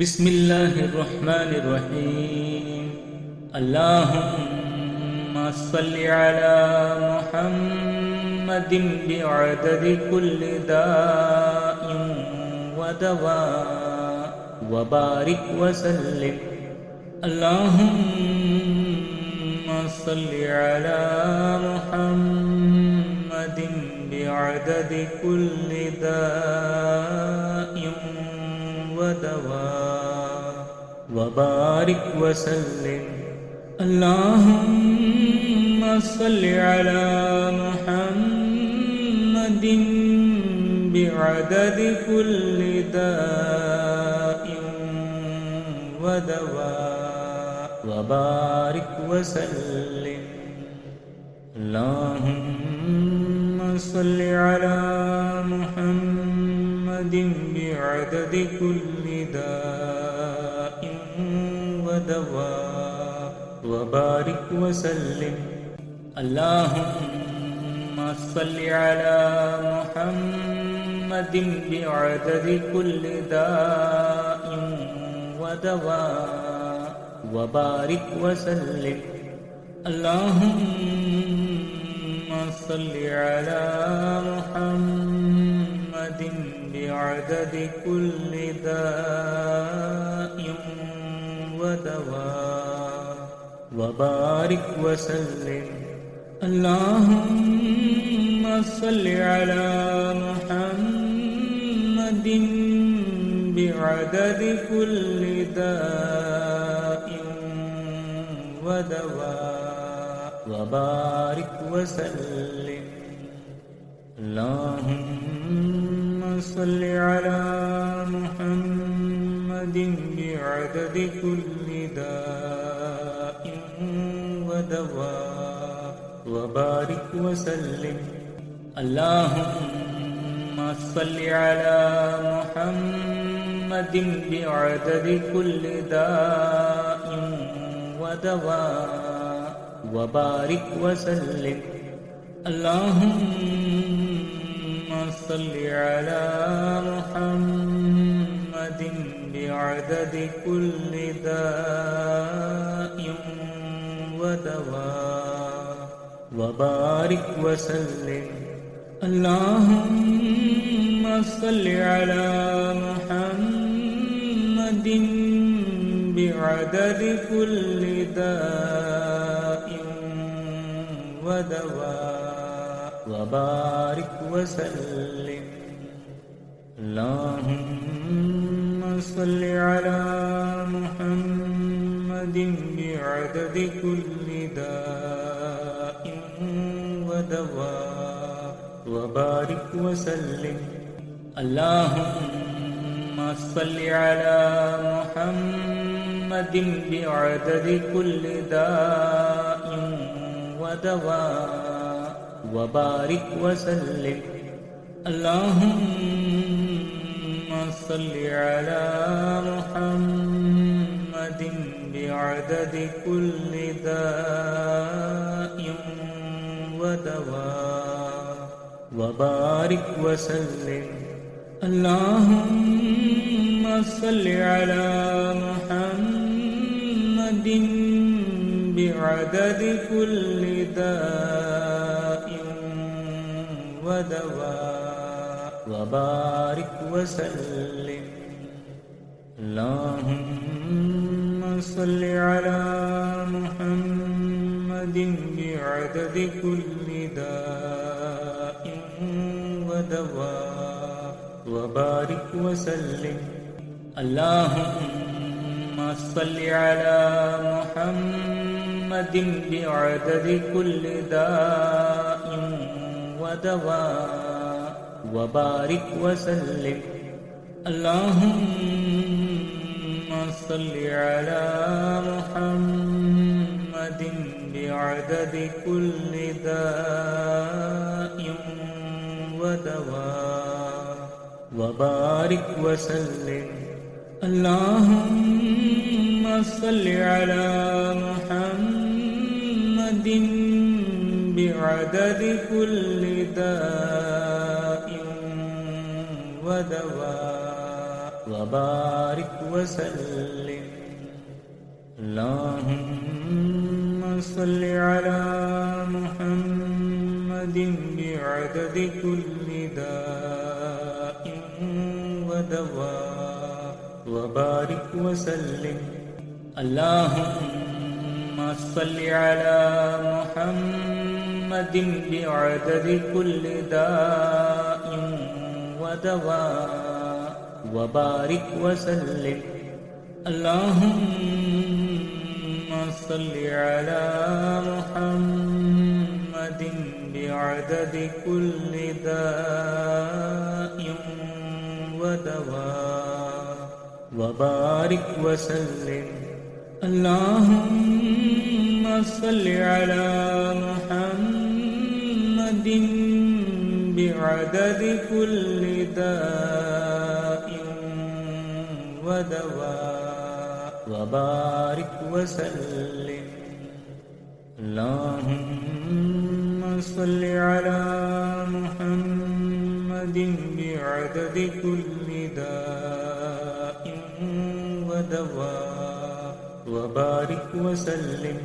बिस्मिल्लाहिर्रहमानिर्रहीम। अल्लाहुम्मा सल्लि अला मुहम्मदिन बिअददि कुल्लि दाइन व दवा व बारिक व सल्लिम। अल्लाहुम्मा सल्लि अला मुहम्मदिन बिअददि कुल्लि दाइन व दवा व बारिक व सल्लिम। अल्लाहुम्मा सल्लि अला मुहम्मदिन बिअददि कुल्लि दाइन व दवा व बारिक व सल्लिम। अल्लाहुम्मा सल्लि अला मुहम्मदिन बिअददि कुल्लि दाइन व दवा व बारिक व सल्लिम। अल्लाहुम्मा सल्लि अला मुहम्मदिन बिअददि कुल्लि दाइन व दवा व बारिक व सल्लिम। अल्लाहुम्मा सल्लि अला मुहम्मदिन बिअददि कुल्लि दाइन व दवा व बारिक व सल्लिम। अल्लाहुम्मा सल्लि अला मुहम्मदिन बिअददि कुल्लि दाइन व दवा व बारिक व सल्लिम। अल्लाहुम्मा सल्लि अला मुहम्मदिन बिअददि कुल्लि दाइन व दवा व बारिक व सल्लिम। अल्लाहुम्मा सल्लि अला मुहम्मदिन बिअददि कुल्लि दाइन व दवा व बारिक व सल्लिम। अल्लाहुम्मा सल्लि अला मुहम्मदिन बिअददि कुल्लि दाइन व दवा व बारिक व सल्लिम। अल्लाहुम्मा सल्लि अला मुहम्मदिन बिअददि कुल्लि दाइन व दवा व बारिक व सल्लिम। अल्लाहुम्मा सल्लि अला मुहम्मदिन बिअददि कुल्लि दाइन व दवा व बारिक व सल्लिम। अल्लाहुम्मा सल्लि अला मुहम्मदिन बिअददि कुल्लि दाइन व दवा व बारिक व सल्लिम। अल्लाहुम्मा सल्लि अला मुहम्मदिन बिअददि कुल्लि दाइन व दवा व बारिक व सल्लिम। अल्लाहुम्मा सल्लि अला मुहम्मदिन बिअददि कुल्लि दाइन व दवा व बारिक व सल्लिम। अल्लाहुम्मा सल्लि अला मुहम्मदिन बिअददि कुल्लि दाइन व दवा व बारिक व सल्लिम। अल्लाहुम्मा सल्लि अला मुहम्मदिन बिअददि कुल्लि दाइन व दवा व बारिक व सल्लिम। अल्लाहुम्मा सल्लि अला मुहम्मदिन बिअददि कुल्लि दाइन व दवा व बारिक व सल्लिम। अल्लाहुम्मा सल्लि अला मुहम्मदिन बिअददि कुल्लि दाइन व दवा व وبارك وسلم. اللهم صل على محمد بعدد كل داء ودواء وبارك وسلم. اللهم صل على محمد بعدد كل داء ودواء وبارك وسلم. اللهم صل على محمد بعدد كل داء ودواء وبارك وسلم. اللهم صل على محمد بعدد كل داء ودواء وبارك وسلم. اللهم صل على محمد بعدد كل داء ودواء وبارك وسلم.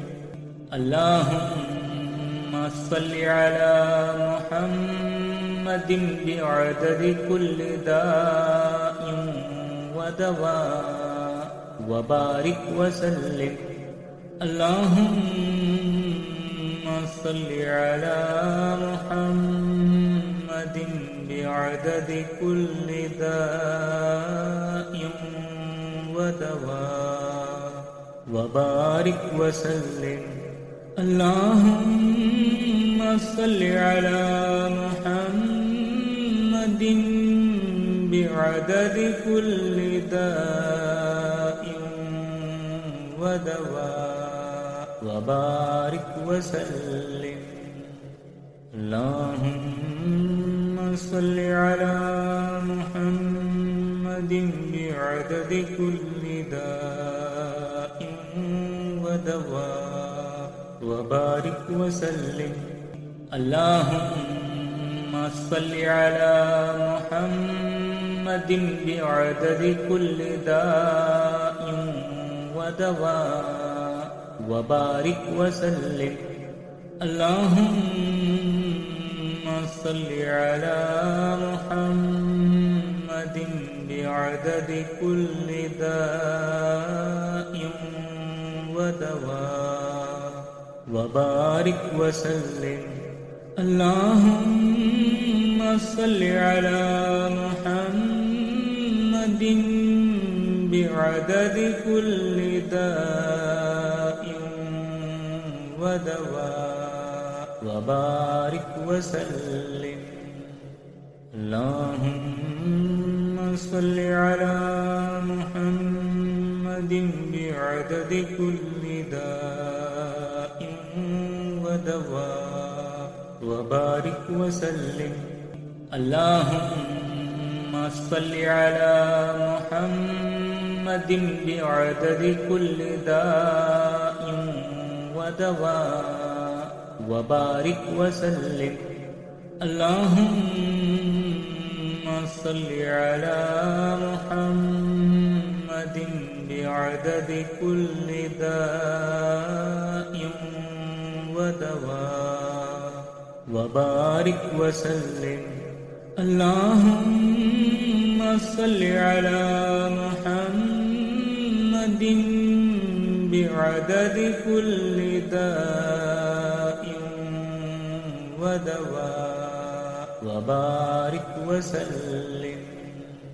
اللهم صل على محمد بعدد كل داء ودواء وبارك وسلم. اللهم صل على محمد بعدد كل داء ودواء وبارك وسلم. اللهم صل على محمد بعدد كل داء ودواء وبارك وسلم. اللهم صل على محمد بعدد كل داء ودواء وبارك وسلم. اللهم صل على محمد بعدد كل داء ودواء وبارك وسلم. اللهم صل على محمد بعدد كل داء ودواء وبارك وسلم. اللهم صل على محمد بعدد كل داء ودواء وبارك وسلم. اللهم صل على محمد بعدد كل داء ودواء وبارك وسلم. اللهم صل على محمد بعدد كل داء ودواء وبارك وسلم. اللهم صل على محمد بعدد كل داء ودواء وبارك وسلم. اللهم صل على محمد بعدد كل داء ودواء وبارك وسلم.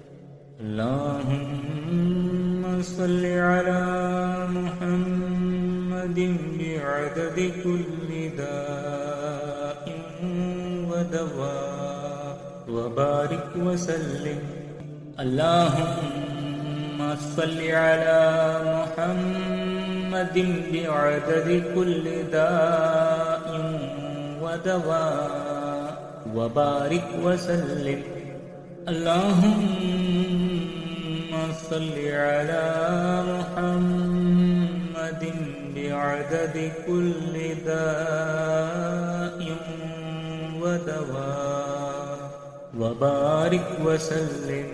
اللهم صل على محمد بعدد كل داء ودواء وبارك وسلم. اللهم صل على محمد بعدد كل داء ودواء وبارك وسلم. اللهم صل على محمد بعدد كل داء ودواء وبارك وسلم.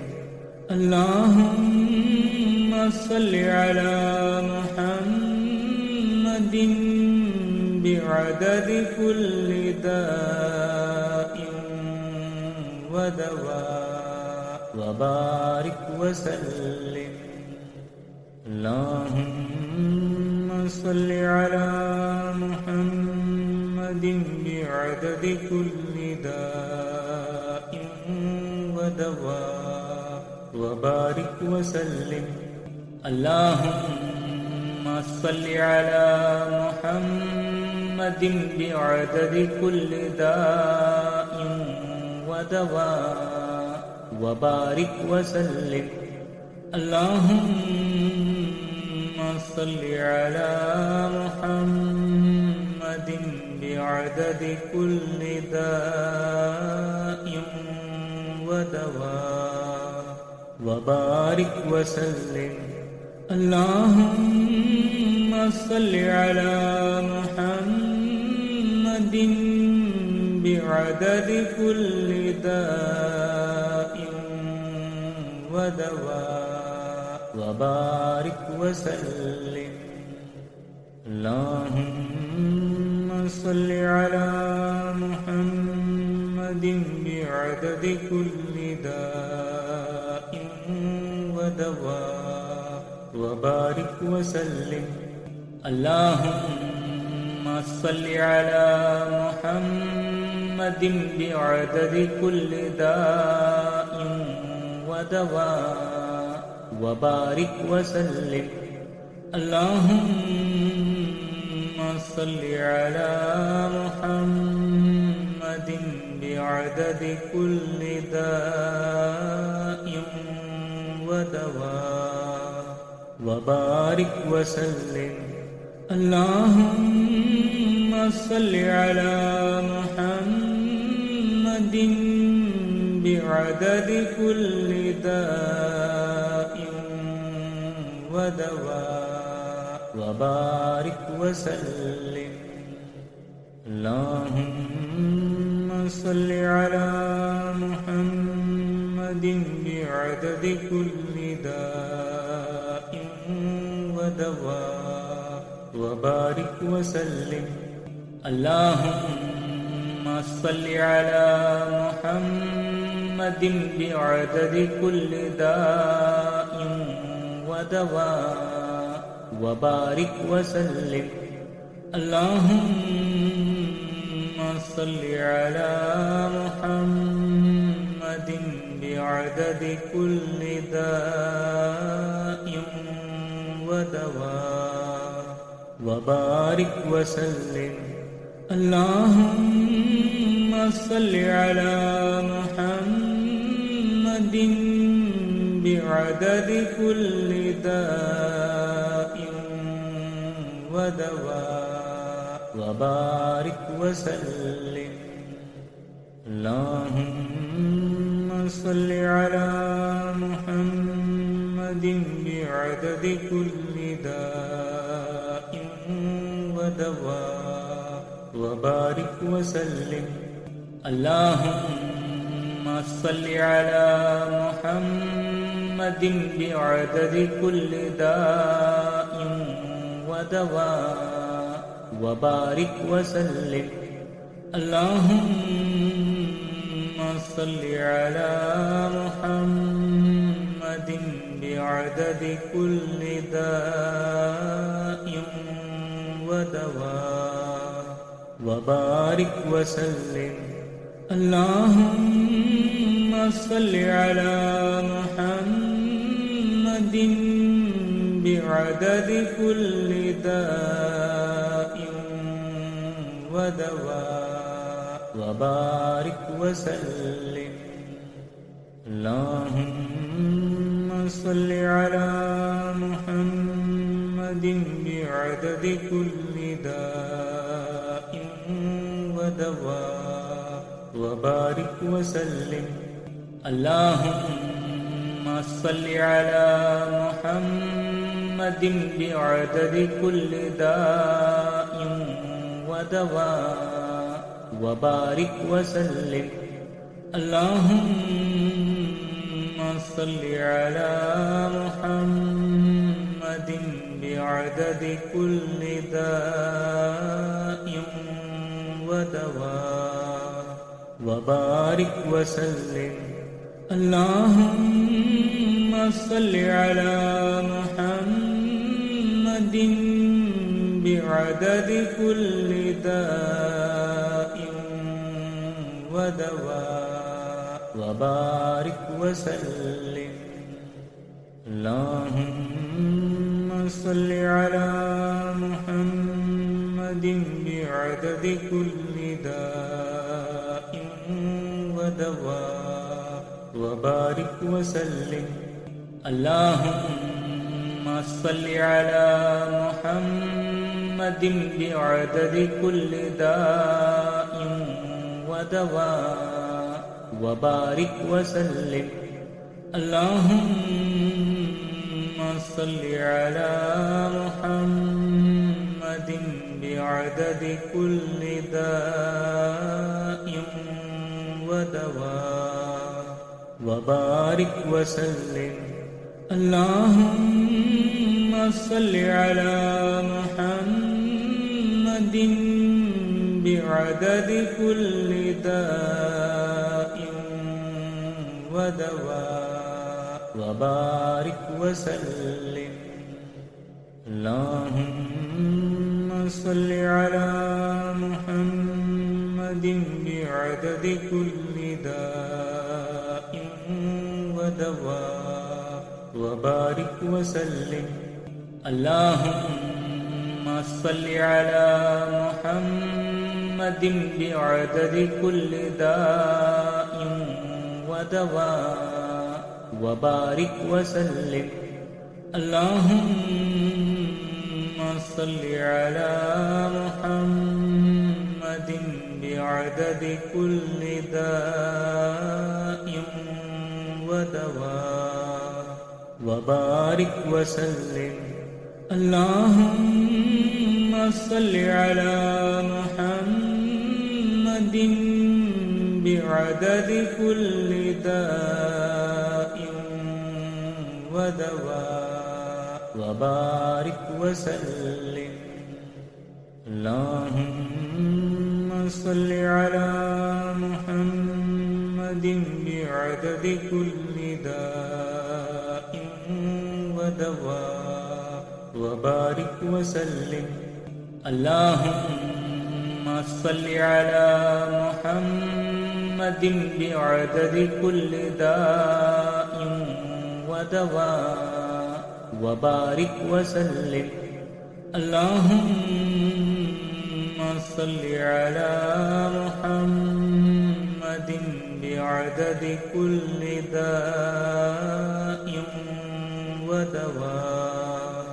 अल्लाहुम्मा सल्लि अला मुहम्मदिन बिअददि कुल्लि दाइन व दवा व बारिक व सल्लिम। अल्लाहुम्मा सल्लि अला मुहम्मदिन बिअददि कुल्लि दाइन व दवा व बारिक व सल्लिम। अल्लाहुम्मा सल्लि अला मुहम्मदिन बिअददि कुल्लि दाइन व दवा व बारिक व सल्लिम। अल्लाहुम्मा सल्लि अला मुहम्मदिन बिअददि कुल्लि दाइन व दवा व बारिक व सल्लिम। अल्लाहुम्मा सल्लि अला मुहम्मदिन बिअददि कुल्लि दाइन व दवा व बारिक व सल्लिम। अल्लाहुम्मा सल्लि अला मुहम्मदिन बिअददि कुल्लि दाइन व दवा व बारिक व सल्लिम। अल्लाहुम्मा सल्लि अला मुहम्मदिन बिअददि कुल्लि दाइन व दवा व बारिक व सल्लिम। अल्लाहुम्मा सल्लि अला मुहम्मदिन बिअददि कुल्लि दाइन व दवा व बारिक व सल्लिम। अल्लाहुम्मा सल्लि अला मुहम्मदिन बिअददि कुल्लि दाइन व दवा व बारिक व सल्लिम। अल्लाहुम्मा सल्लि अला मुहम्मदिन बिअददि कुल्लि दाइन व दवा व बारिक व सल्लिम। अल्लाहुम्मा सल्लि अला मुहम्मदिन बिअददि कुल्लि दाइन व दवा व बारिक व सल्लिम। अल्लाहुम्मा सल्लि अला मुहम्मदिन बिअददि कुल्लि दाइन व दवा व बारिक व सल्लिम। अल्लाहुम्मा सल्लि अला मुहम्मदिन बिअददि कुल्लि दाइन व दवा व बारिक व सल्लिम। अल्लाहुम्मा सल्लि अला मुहम्मदिन बिअददि कुल्लि दाइन व दवा व बारिक व सल्लिम। अल्लाहुम्मा सल्लि अला मुहम्मदिन बिअददि कुल्लि दाइन व दवा व बारिक व सल्लिम। अल्लाहुम्मा सल्लि अला मुहम्मदिन बिअददि कुल्लि दाइन व दवा व बारिक व सल्लिम। अल्लाहुम्मा सल्लि अला मुहम्मदिन बिअददि कुल्लि दाइन व दवा व बारिक व सल्लिम। अल्लाहुम्मा सल्लि अला मुहम्मदिन बिअददि कुल्लि दाइन व दवा व बारिक व सल्लिम। अल्लाहुम्मा सल्लि अला मुहम्मदिन बिअददि कुल्लि दाइन व दवा व बारिक व सल्लिम। अल्लाहुम्मा صل على محمد بعدد كل داء ودواء وبارك وسلم اللهم صل على محمد بعدد كل داء ودواء وبارك وسلم اللهم صل على محمد بعدد كل داء ودواء وبارك وسلم اللهم صل على محمد بعدد كل داء ودواء وبارك وسلم اللهم صل على محمد بعدد كل داء ودواء وبارك وسلم اللهم صل على محمد بعدد كل داء ودواء وبارك وسلم اللهم صل على محمد بعدد كل داء ودواء وبارك وسلم اللهم صل على محمد بعدد كل داء ودواء وبارك وسلم اللهم صل على محمد بعدد كل داء ودواء وبارك وسلم اللهم صل على محمد بعدد كل داء ودواء وبارك وسلم اللهم صل على محمد بعدد كل داء ودواء وبارك وسلم اللهم صل على محمد بعدد كل داء ودواء وبارك وسلم اللهم صل على محمد بعدد كل داء ودواء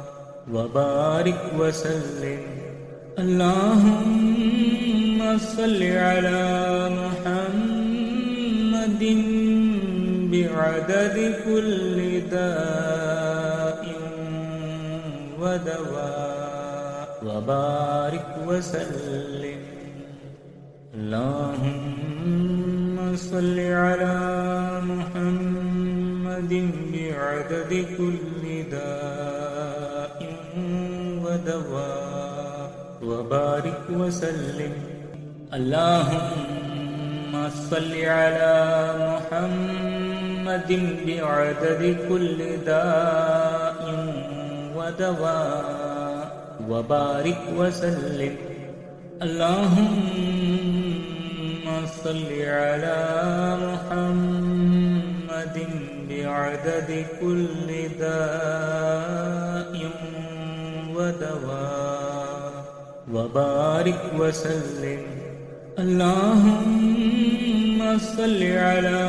وبارك وسلم اللهم صل على محمد بعدد كل داء ودواء وبارك وسلم اللهم صل على محمد بعدد كل داء ودواء وبارك وسلم اللهم صل على محمد بعدد كل داء ودواء وبارك وسلم اللهم صل على محمد بعدد كل داء ودواء وبارك وسلم اللهم صل على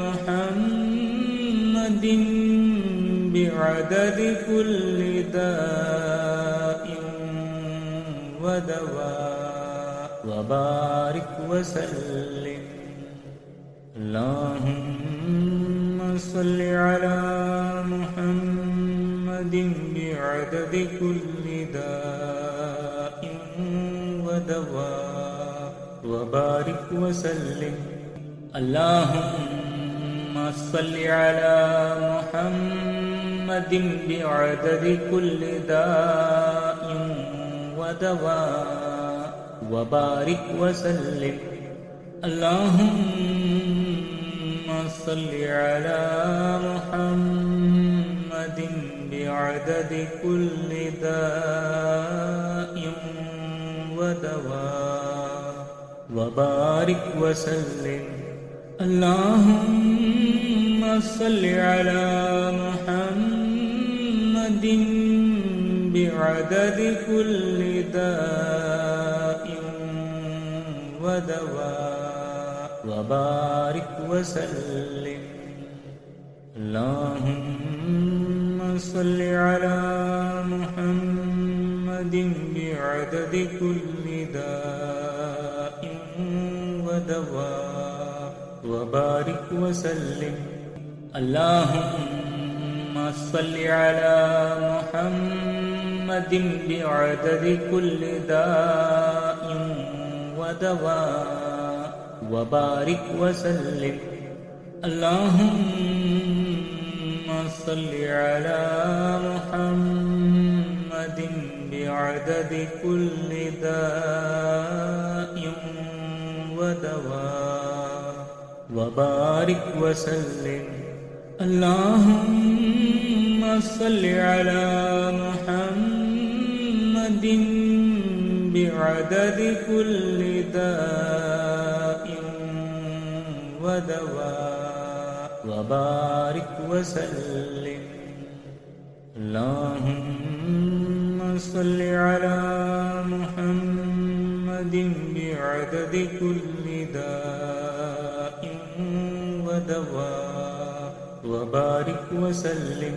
محمد بعدد كل داء ودواء وبارك وسلم اللهم صل على محمد بعدد كل داء ودواء وبارك وسلم اللهم صل على محمد بعدد كل داء ودواء وبارك وسلم اللهم صل على محمد بعدد كل داء ودواء وبارك وسلم اللهم صل على محمد بعدد كل داء ودواء وبارك وسلم اللهم صل على محمد بعدد كل داء ودواء وبارك وسلم اللهم صل على محمد بعدد كل داء ودواء وبارك وسلم اللهم صل على محمد بعدد كل داء ودواء وبارك وسلم اللهم صل على محمد بعدد كل داء ودواء وبارك وسلم اللهم صل على محمد بعدد كل داء ودواء وبارك وسلم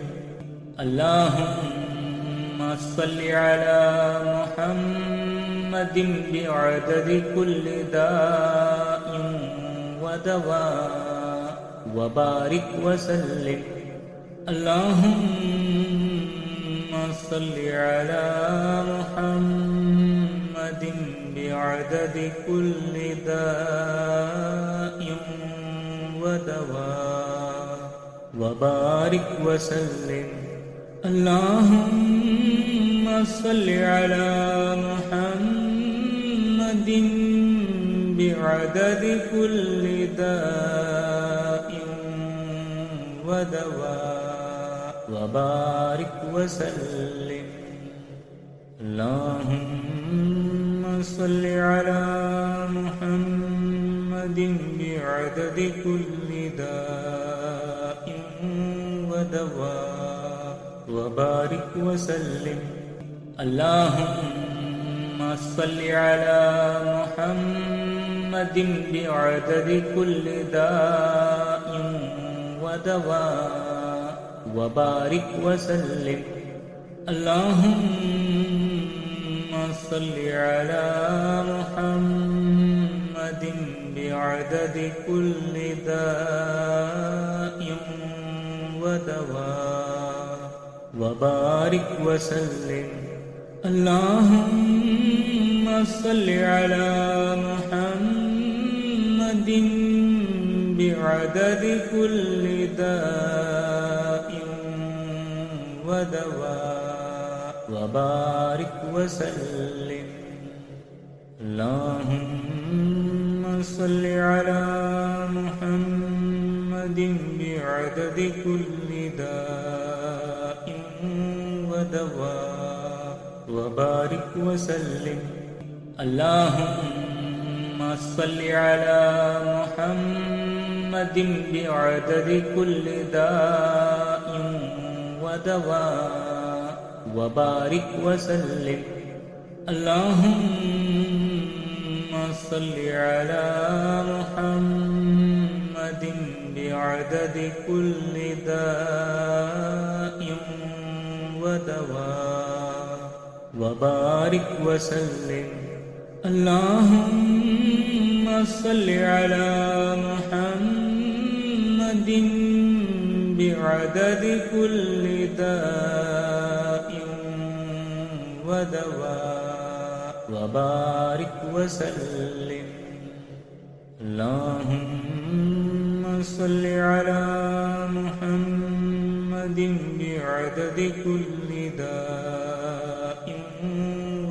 اللهم صل على محمد بعدد كل داء ودواء وبارك وسلم اللهم صل على محمد بعدد كل داء ودواء وبارك وسلم اللهم صل على محمد بعدد كل داء ودواء وبارك وسلم اللهم صل على محمد بعدد كل داء ودواء وبارك وسلم اللهم صل على محمد بعدد كل داء ودواء وبارك وسلم اللهم صل على محمد بعدد كل داء ودواء وبارك وسلم اللهم صل على محمد بعدد كل داء ودواء وبارك وسلم اللهم صل على محمد بعدد كل داء ودواء وبارك وسلم اللهم صل على محمد بعدد كل داء ودواء وبارك وسلم اللهم صل على محمد بعدد كل داء ودواء وبارك وسلم اللهم صل على محمد بعدد كل داء ودواء وبارك وسلم اللهم صل على كل داء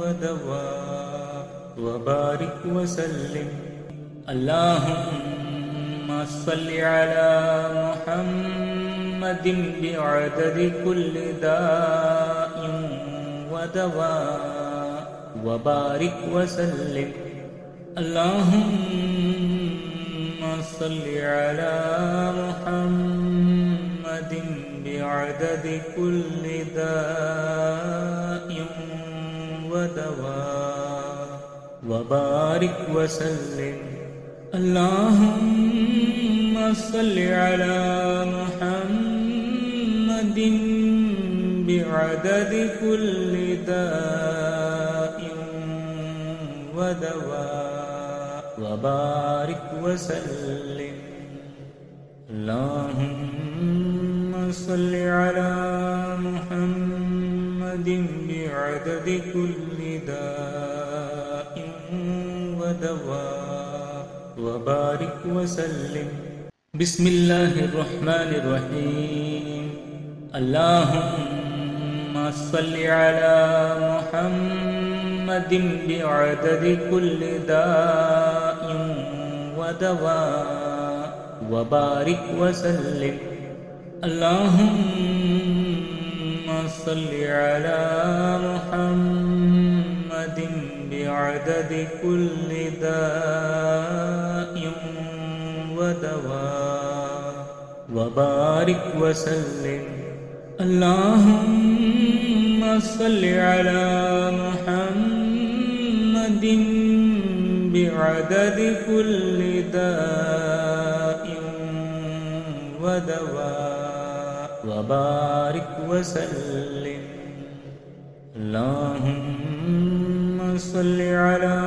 ودواء وبارك وسلم اللهم صل على محمد بعدد كل داء ودواء وبارك وسلم اللهم صل على محمد بعدد كل داء ودواء وبارك وسلم اللهم صل على محمد بعدد كل داء ودواء وبارك وسلم اللهم صل على محمد بعدد كل داء ودواء وبارك وسلم بسم الله الرحمن الرحيم اللهم صل على محمد بعدد كل داء ودواء وبارك وسلم اللهم صل على محمد بعدد كل داء ودواء وبارك وسلم اللهم صل على محمد بعدد كل داء ودواء وبارك وسلم اللهم صل على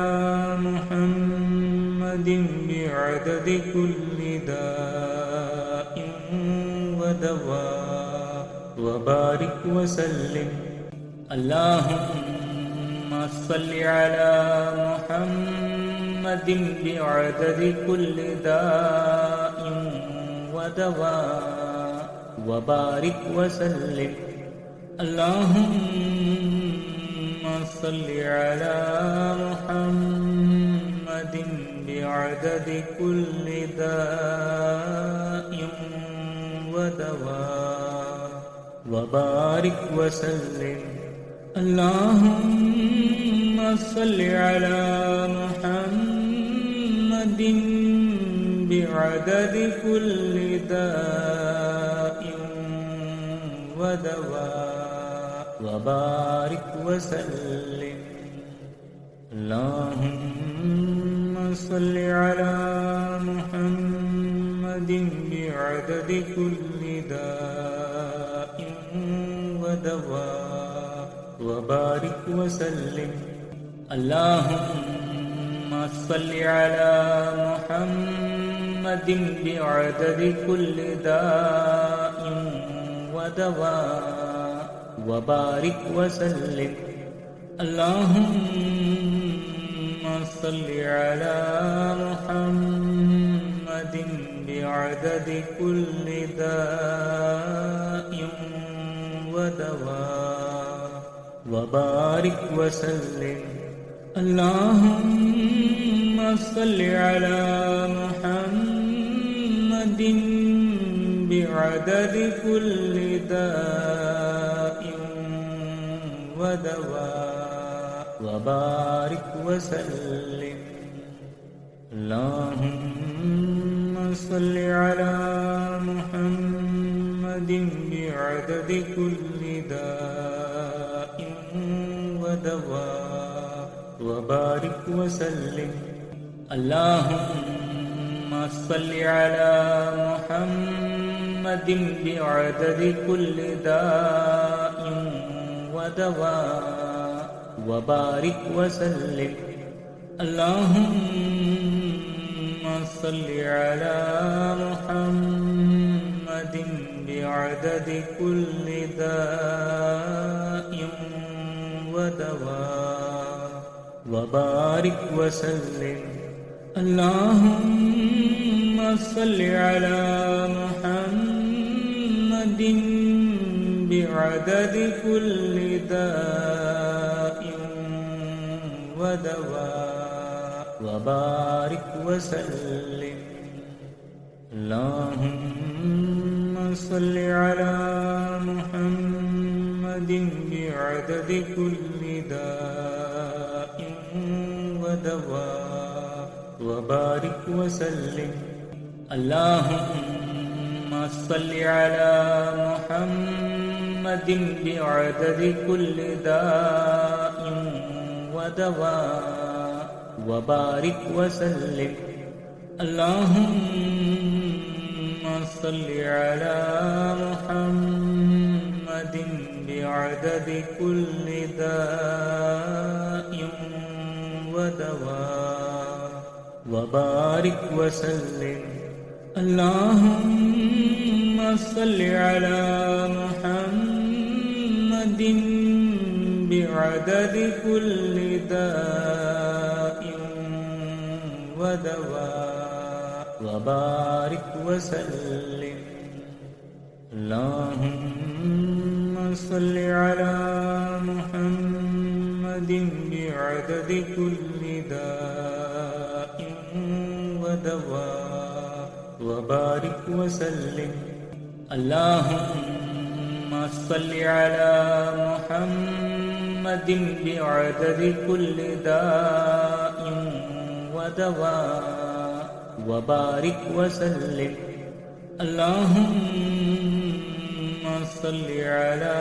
محمد بعدد كل داء ودواء وبارك وسلم اللهم صل على محمد بعدد كل داء ودواء وبارك وسلم اللهم صل على محمد بعدد كل داء ودواء وبارك وسلم اللهم صل على محمد بعدد كل داء ودواء وبارك وسلم اللهم صل على محمد بعدد كل داء ودواء وبارك وسلم اللهم صل على محمد بعدد كل داء ودواء وبارك وسلم اللهم صل على محمد بعدد كل داء ودواء وبارك وسلم اللهم صل على محمد بعدد كل داء ودواء وبارك وسلم اللهم صل على محمد بعدد كل داء ودواء وبارك وسلم اللهم صل على محمد بعدد كل داء ودواء وبارك وسلم اللهم صل على محمد بعدد كل داء ودواء وبارك وسلم اللهم صل على محمد بعدد كل داء ودواء وبارك وسلم. اللهم صل على محمد بعدد كل داء ودواء وبارك وسلم. اللهم صل على محمد بعدد كل داء ودواء وبارك وسلم. اللهم صل على محمد بعدد كل داء ودواء وبارك وسلم. اللهم صل على محمد بعدد كل داء ودواء وبارك وسلم. اللهم صل على محمد بعدد كل داء ودواء وبارك وسلم. اللهم صل على محمد بعدد كل داء ودواء وبارك وسلم. اللهم صل على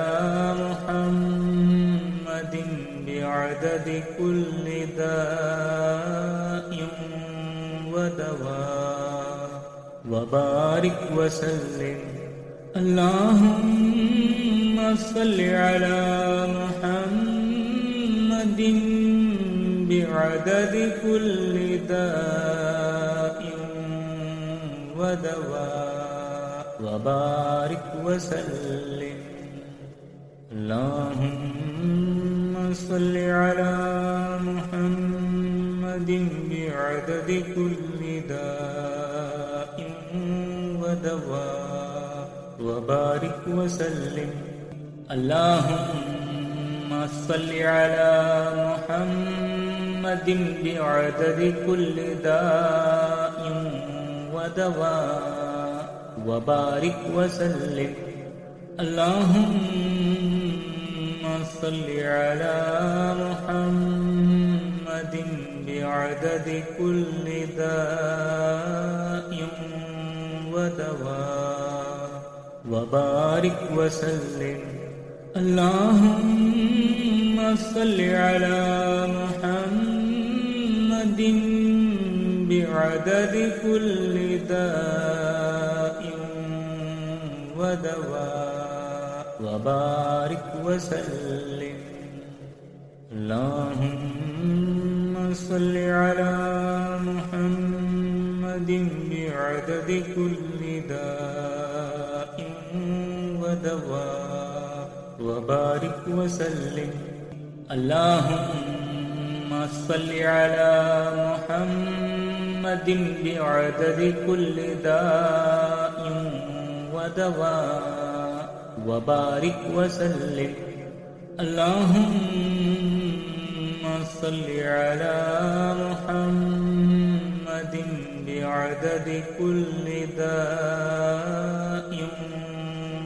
محمد بعدد كل داء ودواء وبارك وسلم. اللهم صل على محمد بعدد كل داء ودواء وبارك وسلم. اللهم صل على محمد بعدد كل داء ودواء وبارك وسلم. اللهم صل على محمد بعدد كل داء ودواء وبارك وسلم. اللهم صل على محمد بعدد كل داء ودواء وبارك وسلم. اللهم صل على محمد بعدد كل داء ودواء وبارك وسلم. اللهم صل على محمد بعدد كل داء ودواء وبارك وسلم. اللهم صل على محمد بعدد كل داء ودواء وبارك وسلم. اللهم صل على محمد بعدد كل داء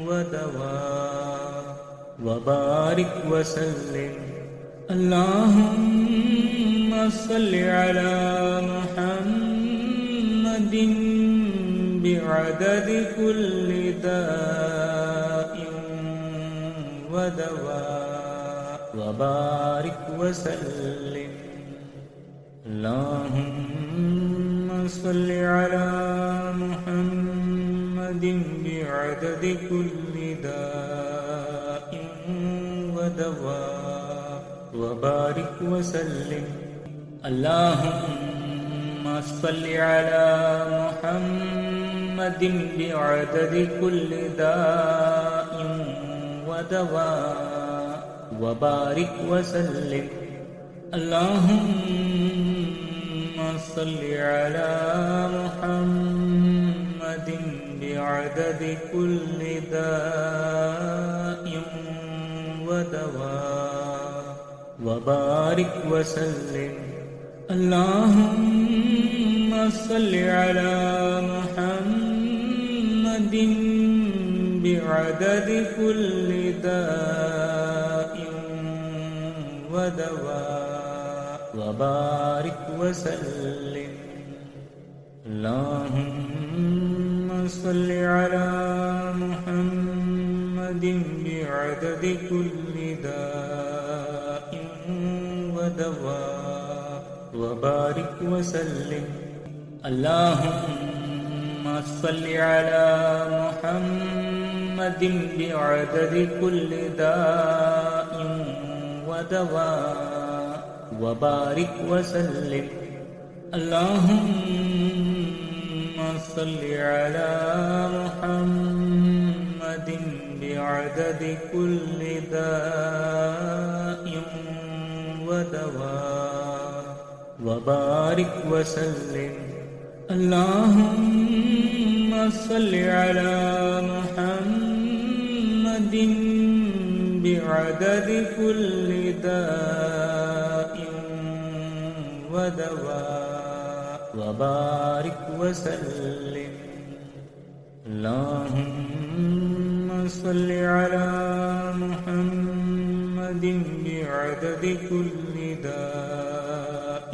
ودواء وبارك وسلم. اللهم صل على محمد بعدد كل داء ودواء وبارك وسلم. اللهم صل على محمد بعدد كل داء ودواء وبارك وسلم. اللهم صل على محمد بعدد كل داء ودواء وبارك وسلم. اللهم صل على محمد بعدد كل داء ودواء وبارك وسلم اللهم صل على محمد بعدد كل داء ودواء وبارك وسلم اللهم صل على محمد بعدد كل داء ودواء وبارك وسلم اللهم صل على محمد بعدد كل داء ودواء وبارك وسلم اللهم صل على محمد بعدد كل داء ودواء وبارك وسلم اللهم صل على محمد بعدد كل داء ودواء وبارك وسلم اللهم صل على محمد بعدد كل داء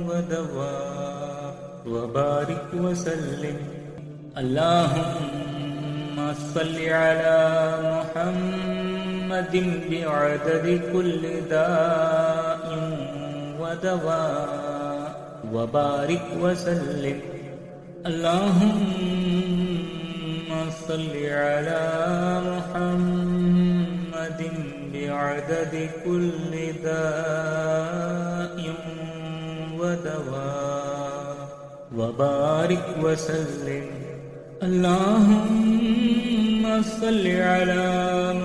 ودواء وبارك وسلم اللهم صل على محمد بعدد كل داء ودواء وبارك وسلم اللهم صل على محمد بعدد كل داء ودواء وبارك وسلم اللهم صل على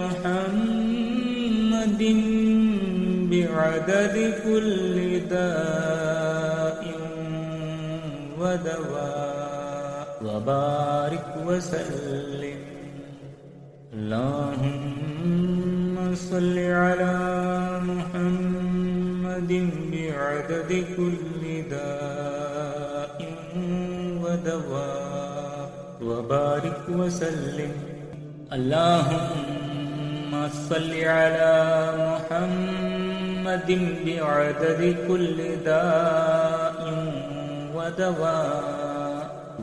محمد بعدد كل داء ودواء وبارك وسلم اللهم صل على محمد بعدد كل داء ودواء وبارك وسلم اللهم صل على محمد بعدد كل داء ودواء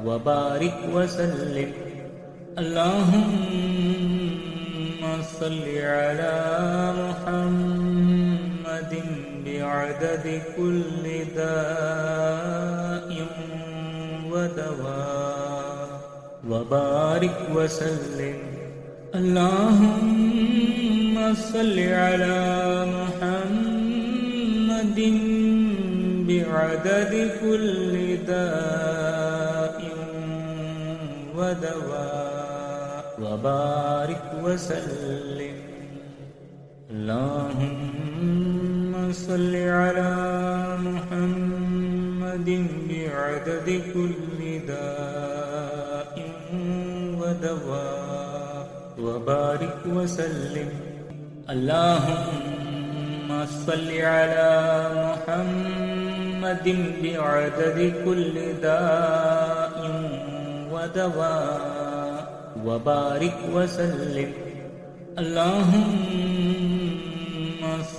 وبارك وسلم اللهم صل على محمد بعدد كل داء ودواء وبارك وسلم اللهم صل على محمد بعدد كل داء ودواء وبارك وسلم اللهم صل على محمد بعدد كل داء ودواء وبارك وسلم اللهم صل على محمد بعدد كل داء ودواء وبارك وسلم اللهم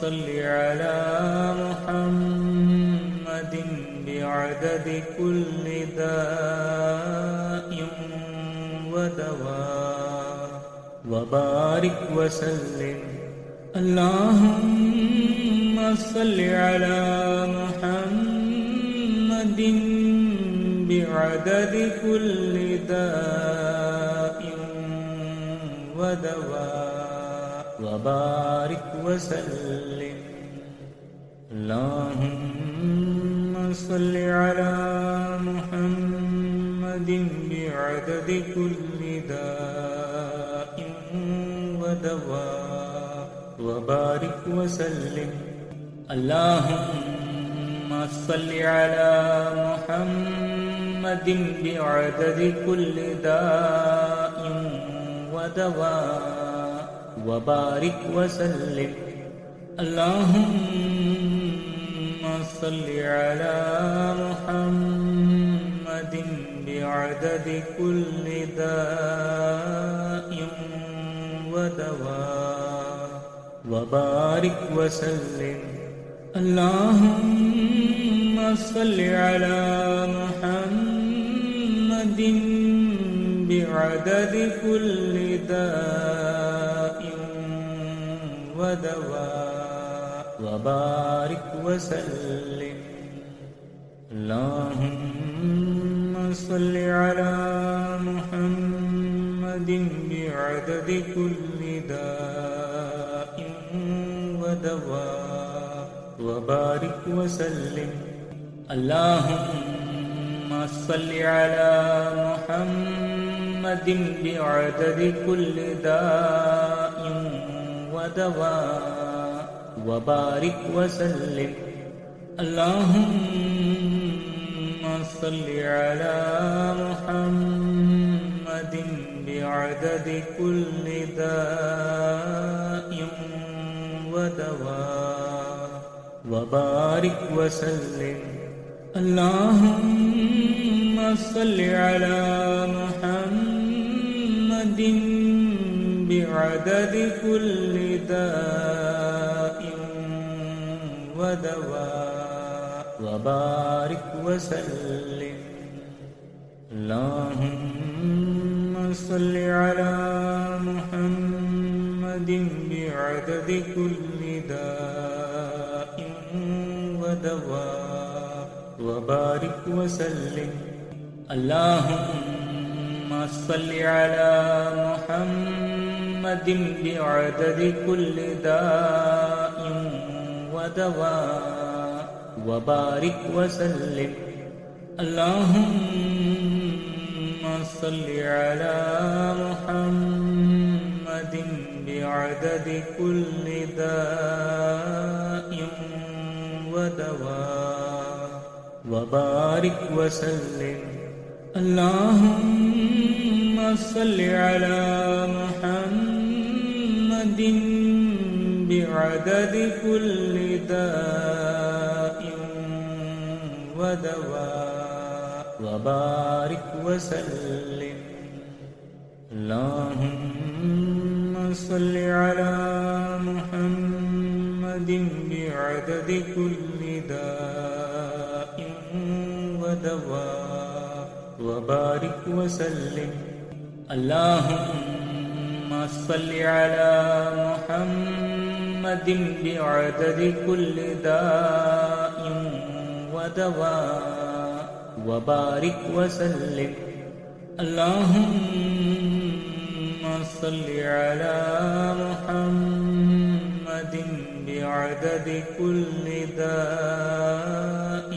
صل على محمد بعدد كل داء ودواء وبارك وسلم اللهم صل على محمد بعدد كل داء ودواء وبارك وسلم اللهم صل على محمد بعدد كل داء ودواء وبارك وسلم اللهم صل على محمد محمد بعدد كل داء ودواء وبارك وسلم اللهم صل على محمد بعدد كل داء ودواء وبارك وسلم اللهم صل على محمد بعدد كل داء ودواء وبارك وسلم اللهم صل على محمد بعدد كل داء ودواء وبارك وسلم اللهم صل على محمد بعدد كل داء ودواء وبارك وسلم اللهم صل على محمد بعدد كل داء ودواء وبارك وسلم اللهم صل على محمد بعدد كل داء ودواء وبارك وسلم اللهم صل على محمد بعدد كل داء ودواء وبارك وسلم اللهم صل على محمد بعدد كل داء ودواء وبارك وسلم اللهم صل على محمد بعدد كل داء ودواء وبارك وسلم اللهم صل على محمد بعدد كل داء ودواء وبارك وسلم اللهم صل على محمد بعدد كل داء ودواء وبارك وسلم اللهم صل على محمد بعدد كل داء ودواء وبارك وسلم اللهم صل على محمد بعدد كل داء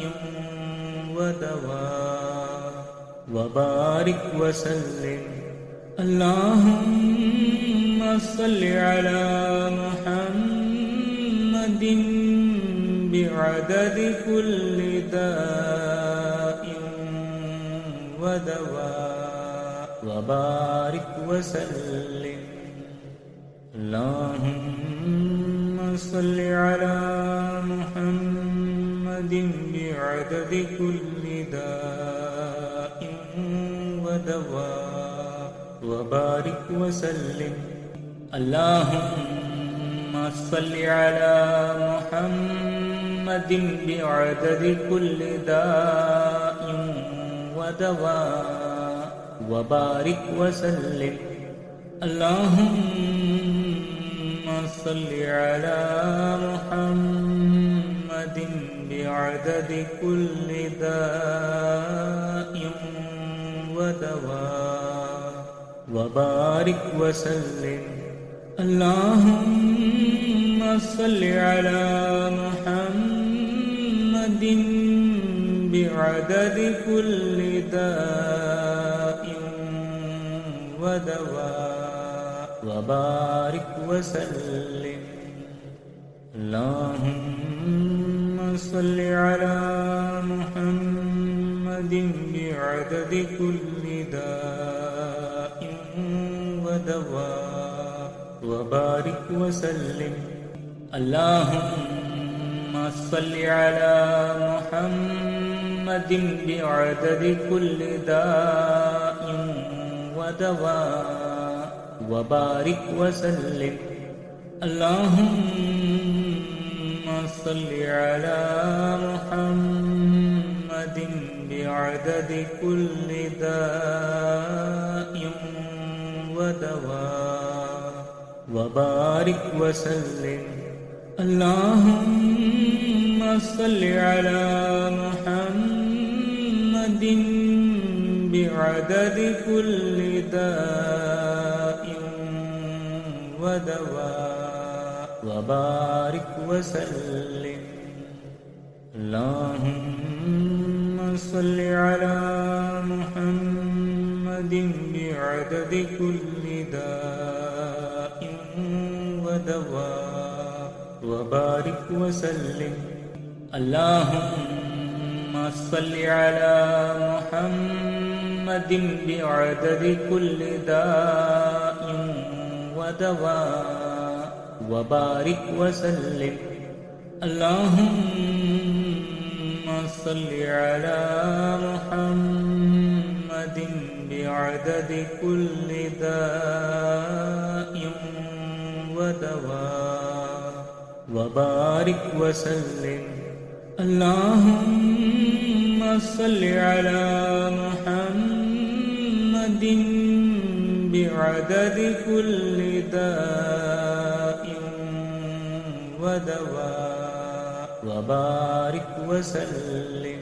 ودواء وبارك وسلم اللهم صل على محمد بعدد كل داء ودواء وبارك وسلم اللهم صل على محمد بعدد كل داء ودواء وبارك وسلم اللهم صل على محمد بعدد كل داء ودواء وبارك وسلم اللهم صل على محمد بعدد كل داء ودواء وبارك وسلم اللهم صل على محمد بعدد كل داء ودواء وبارك وسلم اللهم صل على محمد بعدد بعدد كل داء ودواء وبارك وسلم اللهم صل على محمد بعدد كل داء ودواء وبارك وسلم اللهم صل على محمد بعدد كل داء ودواء وبارك وسلم اللهم صل على محمد بعدد كل داء ودواء وبارك وسلم اللهم صل على محمد بعدد كل داء ودواء وبارك وسلم اللهم صل على محمد بعدد كل داء ودواء وبارك وسلم اللهم صل على محمد بعدد كل داء ودواء وبارك وسلم اللهم صل على محمد بعدد كل داء ودواء وبارك وسلم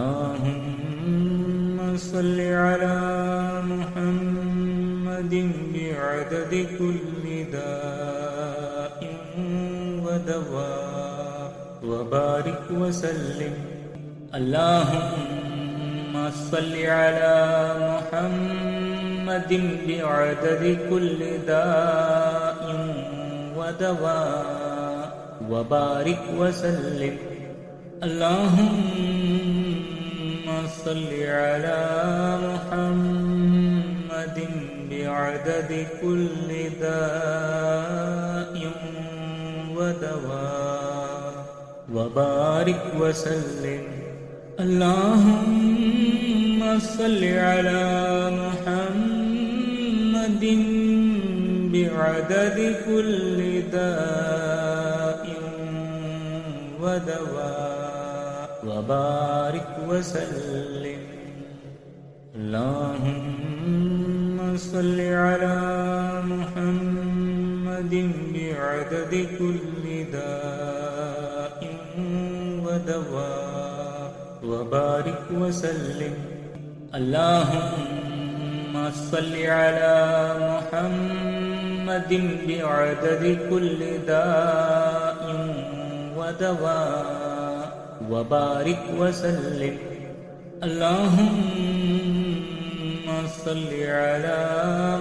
اللهم صل على محمد بعدد كل داء ودواء وبارك وسلم اللهم صل على محمد بعدد كل داء ودواء وبارك وسلم اللهم صل على محمد بعدد كل داء ودواء وبارك وسلم اللهم صل على محمد بعدد كل داء ودواء وبارك وسلم اللهم صل على محمد بعدد كل داء ودواء وبارك وسلم اللهم صل على محمد بعدد كل داء ودواء وبارك وسلم اللهم صل على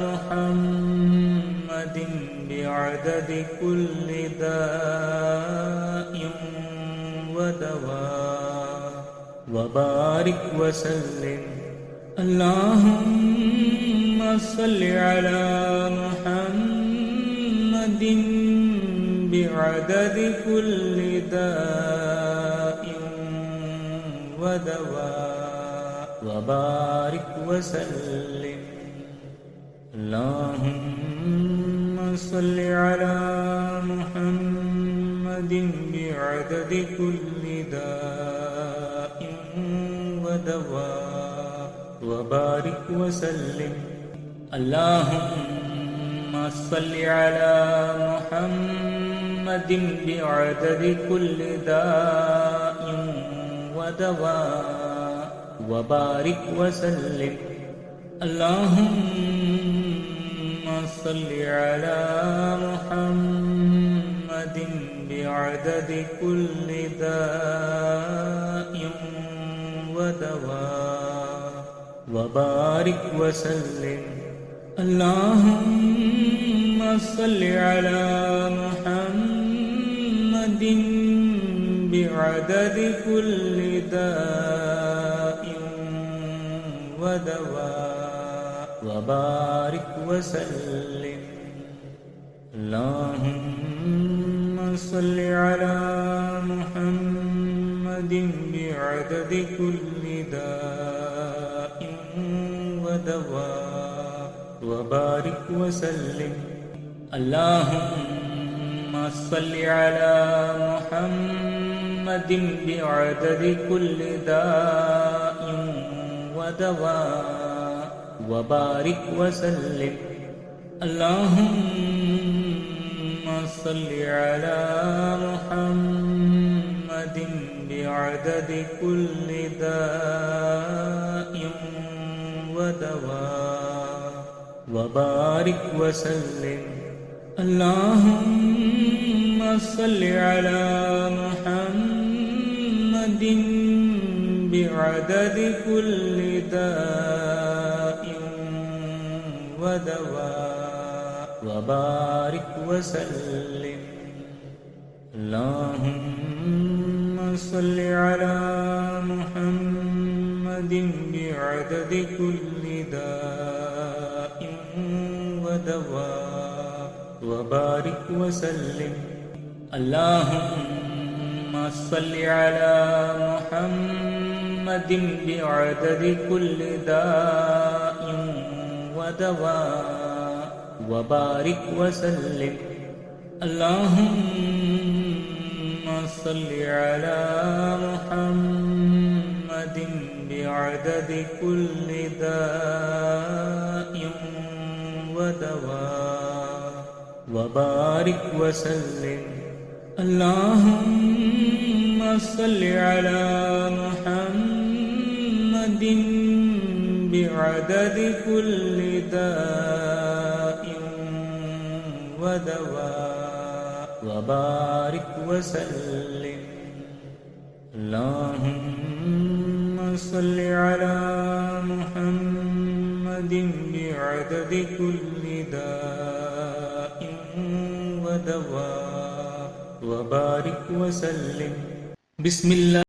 محمد بعدد كل داء ودواء وبارك وسلم اللهم صل على محمد بعدد كل داء ودواء وبارك وسلم اللهم صل على محمد بعدد كل داء ودواء وبارك وسلم اللهم صل على محمد بعدد كل داء ودواء وبارك وسلم اللهم صل على محمد بعدد كل داء ودواء وبارك وسلم اللهم صل على محمد بعدد كل داء ودواء وبارك وسلم اللهم صل على محمد بعدد كل داء ودواء وبارك وسلم اللهم صل على محمد بعدد كل داء ودواء وبارك وسلم اللهم صل على محمد بعدد كل داء ودواء وبارك وسلم اللهم صل على محمد بعدد كل داء ودواء وبارك وسلم اللهم صل على محمد بعدد كل داء ودواء وبارك وسلم اللهم صل على محمد بعدد كل داء ودواء وبارك وسلم اللهم صل على محمد بعدد كل داء ودواء وبارك وسلم اللهم صل على محمد بعدد كل داء ودواء وبارك وسلم اللهم صل على محمد بعدد كل داء ودواء وبارك وسلم بسم الله